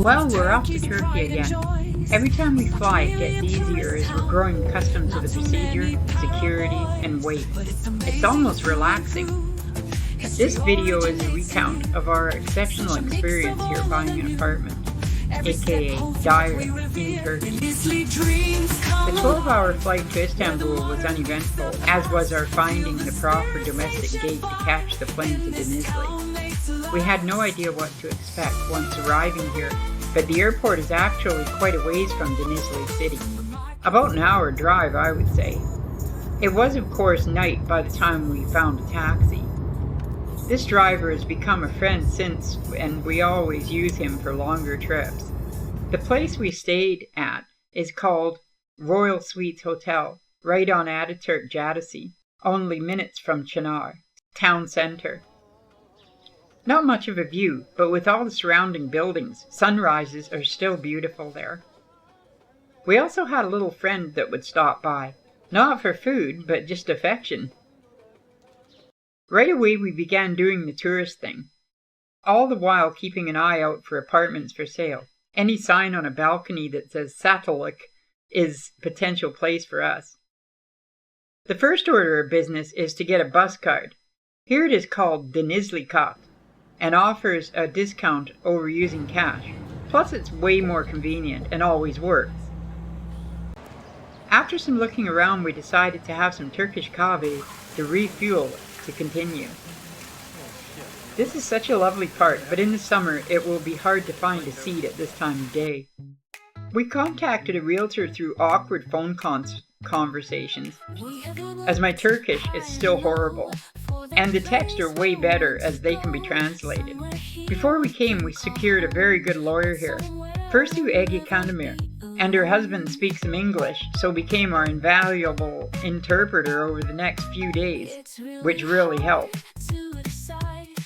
Well, we're off to Turkey again. Every time we fly, it gets easier as we're growing accustomed to the procedure, security, and wait. It's almost relaxing. This video is a recount of our exceptional experience here buying an apartment, aka Dire, in Turkey. The 12-hour flight to Istanbul was uneventful, as was our finding the proper domestic gate to catch the plane to Denizli. We had no idea what to expect once arriving here, but the airport is actually quite a ways from Denizli city. About an hour drive, I would say. It was of course night by the time we found a taxi. This driver has become a friend since, and we always use him for longer trips. The place we stayed at is called Royal Suites Hotel, right on Ataturk Caddesi, only minutes from Çınar, town centre. Not much of a view, but with all the surrounding buildings, sunrises are still beautiful there. We also had a little friend that would stop by, not for food, but just affection. Right away we began doing the tourist thing, all the while keeping an eye out for apartments for sale. Any sign on a balcony that says Satılık is a potential place for us. The first order of business is to get a bus card. Here it is called Denizli Kart, and offers a discount over using cash. Plus it's way more convenient and always works. After some looking around, we decided to have some Turkish kahve to refuel to continue. This is such a lovely part, but in the summer it will be hard to find a seat at this time of day. We contacted a realtor through awkward phone conversations, as my Turkish is still horrible, and the texts are way better as they can be translated. Before we came, we secured a very good lawyer here, first through Ege Kandemir, and her husband speaks some English, so became our invaluable interpreter over the next few days, which really helped.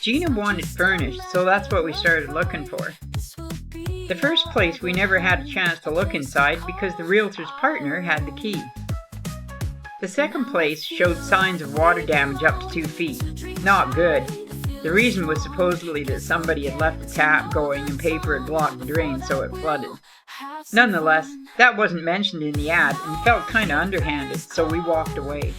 Gina wanted furnished, so that's what we started looking for. The first place we never had a chance to look inside because the realtor's partner had the key. The second place showed signs of water damage up to 2 feet. Not good. The reason was supposedly that somebody had left the tap going and paper had blocked the drain, so it flooded. Nonetheless, that wasn't mentioned in the ad and felt kinda underhanded, so we walked away.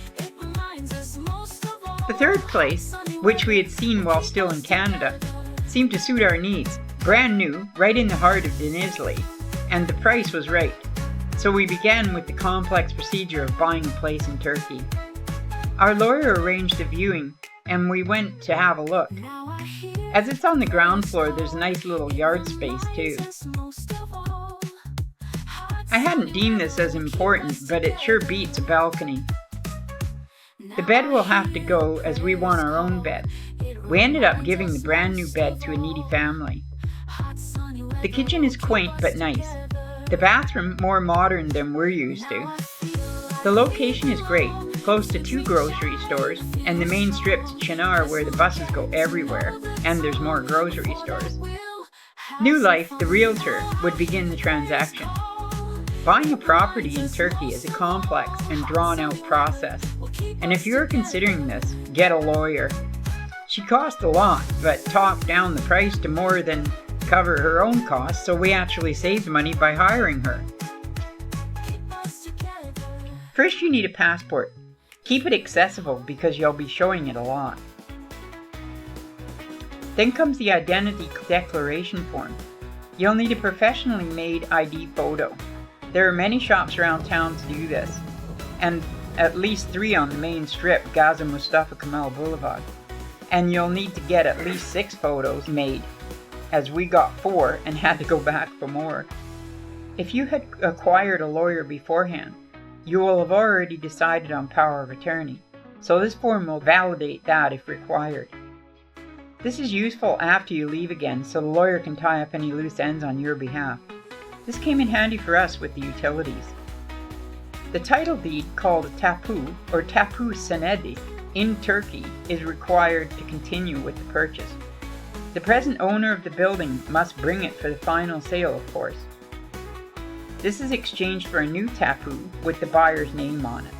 The third place, which we had seen while still in Canada, seemed to suit our needs. Brand new, right in the heart of Denizli, and the price was right. So we began with the complex procedure of buying a place in Turkey. Our lawyer arranged a viewing, and we went to have a look. As it's on the ground floor, there's a nice little yard space too. I hadn't deemed this as important, but it sure beats a balcony. The bed will have to go as we want our own bed. We ended up giving the brand new bed to a needy family. The kitchen is quaint but nice. The bathroom more modern than we're used to. The location is great, close to 2 grocery stores and the main strip to Çınar where the buses go everywhere, and there's more grocery stores. New Life, the realtor, would begin the transaction. Buying a property in Turkey is a complex and drawn-out process, and if you're considering this, get a lawyer. She cost a lot, but talked down the price to more than cover her own costs, so we actually saved money by hiring her. First, you need a passport. Keep it accessible because you'll be showing it a lot. Then comes the identity declaration form. You'll need a professionally made ID photo. There are many shops around town to do this, and at least 3 on the main strip, Gazi Mustafa Kemal Boulevard. And you'll need to get at least 6 photos made, as we got 4 and had to go back for more. If you had acquired a lawyer beforehand, you will have already decided on power of attorney, so this form will validate that if required. This is useful after you leave again, so the lawyer can tie up any loose ends on your behalf. This came in handy for us with the utilities. The title deed, called a tapu or tapu senedi in Turkey, is required to continue with the purchase. The present owner of the building must bring it for the final sale, of course. This is exchanged for a new tapu with the buyer's name on it.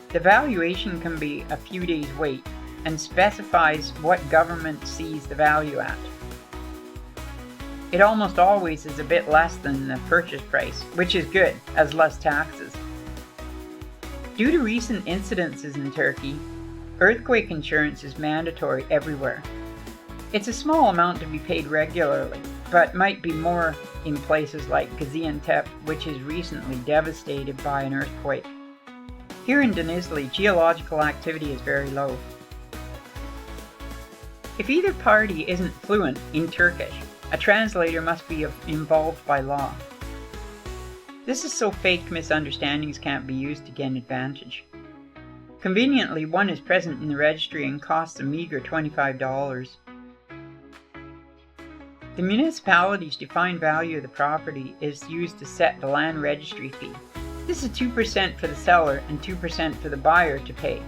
The valuation can be a few days' wait and specifies what government sees the value at. It almost always is a bit less than the purchase price, which is good, as less taxes. Due to recent incidences in Turkey, earthquake insurance is mandatory everywhere. It's a small amount to be paid regularly, but might be more in places like Gaziantep, which is recently devastated by an earthquake. Here in Denizli, geological activity is very low. If either party isn't fluent in Turkish, a translator must be involved by law. This is so fake misunderstandings can't be used to gain advantage. Conveniently, one is present in the registry and costs a meager $25. The municipality's defined value of the property is used to set the land registry fee. This is 2% for the seller and 2% for the buyer to pay.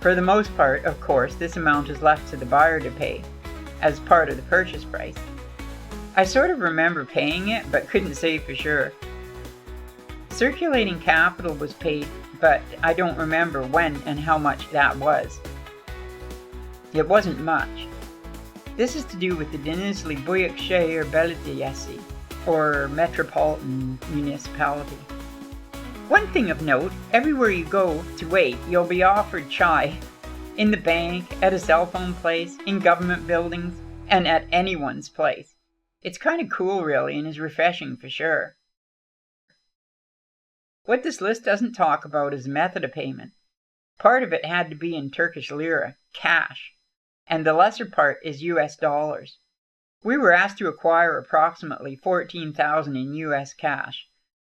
For the most part, of course, this amount is left to the buyer to pay as part of the purchase price. I sort of remember paying it, but couldn't say for sure. Circulating capital was paid, but I don't remember when and how much that was. It wasn't much. This is to do with the Denizli Büyükşehir Belediyesi, or Metropolitan Municipality. One thing of note, everywhere you go to wait, you'll be offered chai. In the bank, at a cell phone place, in government buildings, and at anyone's place. It's kind of cool really, and is refreshing for sure. What this list doesn't talk about is the method of payment. Part of it had to be in Turkish lira, cash, and the lesser part is US dollars. We were asked to acquire approximately $14,000 in US cash.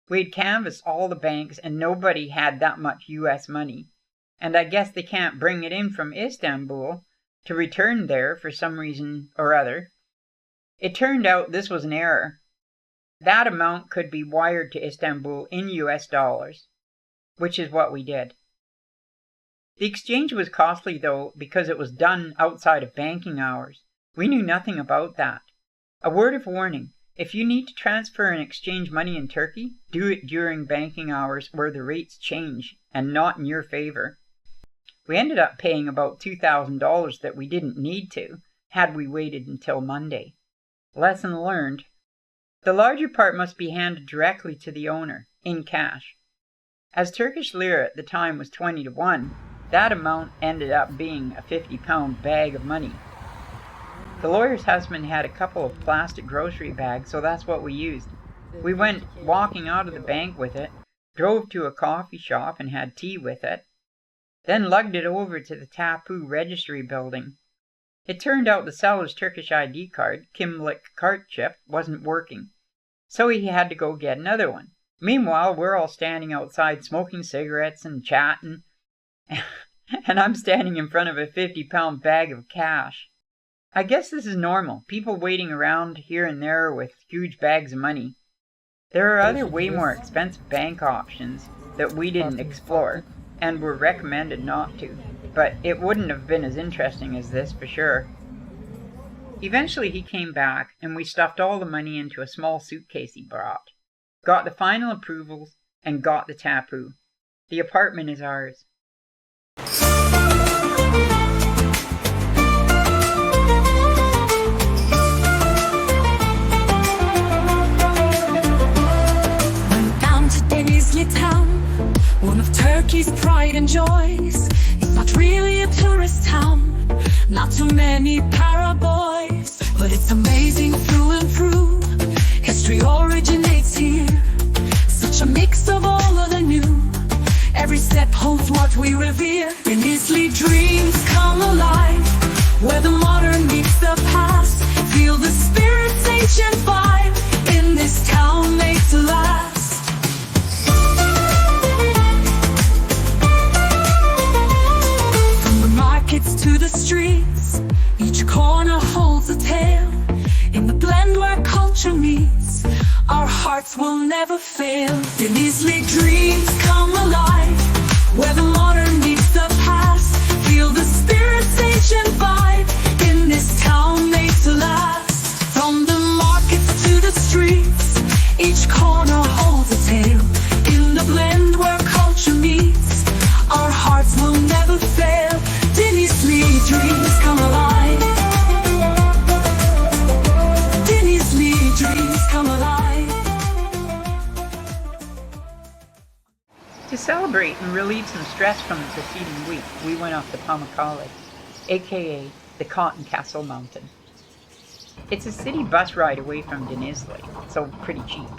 We'd canvassed all the banks and nobody had that much US money, and I guess they can't bring it in from Istanbul to return there for some reason or other. It turned out this was an error. That amount could be wired to Istanbul in US dollars, which is what we did. The exchange was costly though because it was done outside of banking hours. We knew nothing about that. A word of warning, if you need to transfer and exchange money in Turkey, do it during banking hours where the rates change and not in your favor. We ended up paying about $2,000 that we didn't need to, had we waited until Monday. Lesson learned. The larger part must be handed directly to the owner, in cash. As Turkish lira at the time was 20 to 1, that amount ended up being a 50-pound bag of money. The lawyer's husband had a couple of plastic grocery bags, so that's what we used. We went walking out of the bank with it, drove to a coffee shop and had tea with it, then lugged it over to the Tapu registry building. It turned out the seller's Turkish ID card, Kimlik card chip, wasn't working, so he had to go get another one. Meanwhile, we're all standing outside smoking cigarettes and chatting, and I'm standing in front of a 50-pound bag of cash. I guess this is normal, people waiting around here and there with huge bags of money. There are other way more expensive bank options that we didn't explore, and were recommended not to, but it wouldn't have been as interesting as this for sure. Eventually he came back, and we stuffed all the money into a small suitcase he brought, got the final approvals, and got the tapu. The apartment is ours. Went down to Denizli town, one of Turkey's pride and joys. It's not really a tourist town, not too many paraboys, but it's amazing through and through. History originates here, such a mix of all of the new. Every step holds what we revere. Denizli dreams come alive, where the modern meets the past. Feel the spirit's ancient vibe, in this town made to last. From the markets to the streets, each corner holds a tale. In the blend where culture meets, our hearts will never fail. Denizli dreams come alive, where the modern meets the past. Feel the spirit's ancient vibe, in this town made to last. From the markets to the streets, each corner holds a tale. In the blend where culture meets, our hearts will never fail. Denizli dreams come alive. Denizli To celebrate and relieve some stress from the preceding week, we went up to Pamukkale, aka the Cotton Castle Mountain. It's a city bus ride away from Denizli, so pretty cheap.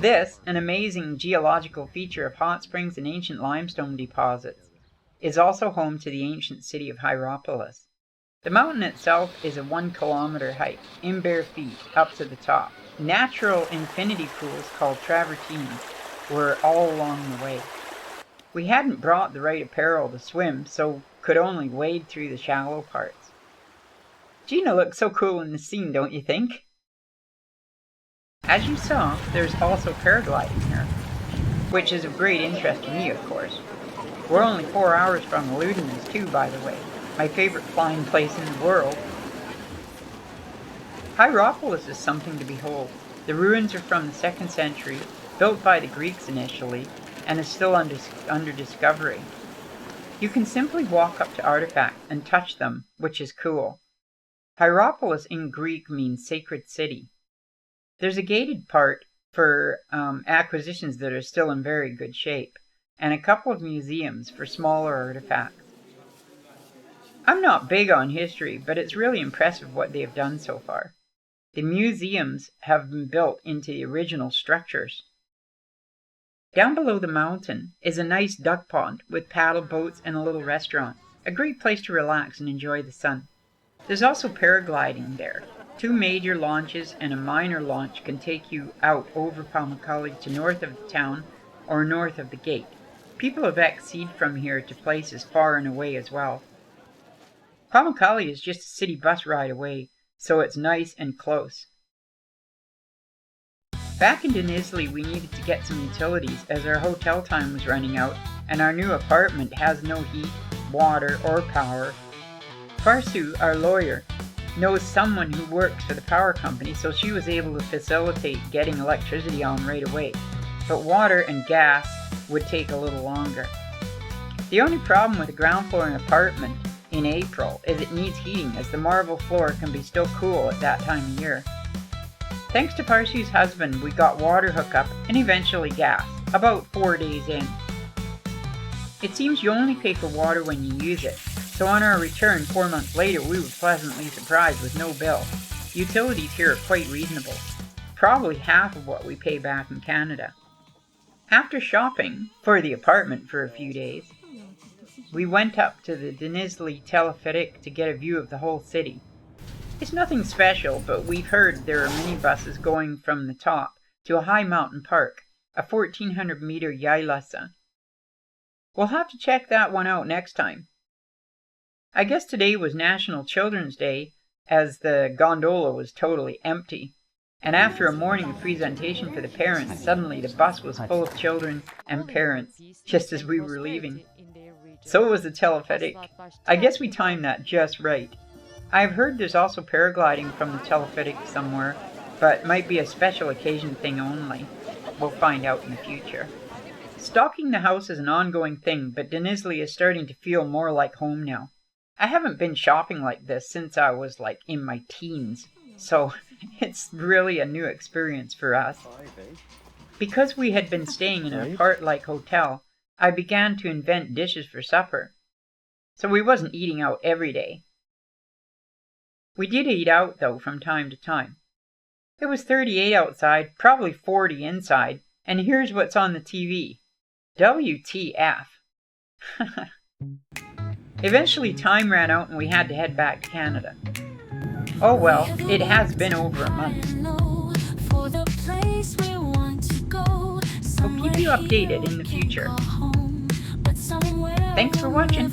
This, an amazing geological feature of hot springs and ancient limestone deposits, is also home to the ancient city of Hierapolis. The mountain itself is a 1-kilometer hike, in bare feet, up to the top. Natural infinity pools called travertines were all along the way. We hadn't brought the right apparel to swim, so could only wade through the shallow parts. Gina looks so cool in the scene, don't you think? As you saw, there's also paragliding here, which is of great interest to me, of course. We're only 4 hours from Ölüdeniz too, by the way, my favorite flying place in the world. Hierapolis is something to behold. The ruins are from the 2nd century, built by the Greeks initially, and is still under discovery. You can simply walk up to artifacts and touch them, which is cool. Hierapolis in Greek means sacred city. There's a gated part for acquisitions that are still in very good shape, and a couple of museums for smaller artifacts. I'm not big on history, but it's really impressive what they have done so far. The museums have been built into the original structures. Down below the mountain is a nice duck pond with paddle boats and a little restaurant, a great place to relax and enjoy the sun. There's also paragliding there. 2 major launches and a minor launch can take you out over Pamukkale to north of the town or north of the gate. People have exceed from here to places far and away as well. Pamukkale is just a city bus ride away, so it's nice and close. Back in Denizli, we needed to get some utilities as our hotel time was running out and our new apartment has no heat, water, or power. Farsu, our lawyer, knows someone who works for the power company, so she was able to facilitate getting electricity on right away. But water and gas would take a little longer. The only problem with a ground floor apartment in April is it needs heating, as the marble floor can be still cool at that time of year. Thanks to Farsu's husband, we got water hookup and eventually gas, about 4 days in. It seems you only pay for water when you use it, so on our return 4 months later we were pleasantly surprised with no bill. Utilities here are quite reasonable, probably half of what we pay back in Canada. After shopping for the apartment for a few days, we went up to the Denizli telepheric to get a view of the whole city. It's nothing special, but we've heard there are minibuses going from the top to a high mountain park, a 1400-meter yaylası. We'll have to check that one out next time. I guess today was National Children's Day, as the gondola was totally empty. And after a morning of presentation for the parents, suddenly the bus was full of children and parents, just as we were leaving. So was the telepheric. I guess we timed that just right. I've heard there's also paragliding from the telepheric somewhere, but might be a special occasion thing only. We'll find out in the future. Stocking the house is an ongoing thing, but Denizli is starting to feel more like home now. I haven't been shopping like this since I was in my teens, so it's really a new experience for us. Because we had been staying in an apart-like hotel, I began to invent dishes for supper. So we wasn't eating out every day. We did eat out, though, from time to time. It was 38 outside, probably 40 inside, and here's what's on the TV. WTF. Eventually time ran out and we had to head back to Canada. Oh well, it has been over a month. We'll keep you updated in the future. Thanks for watching.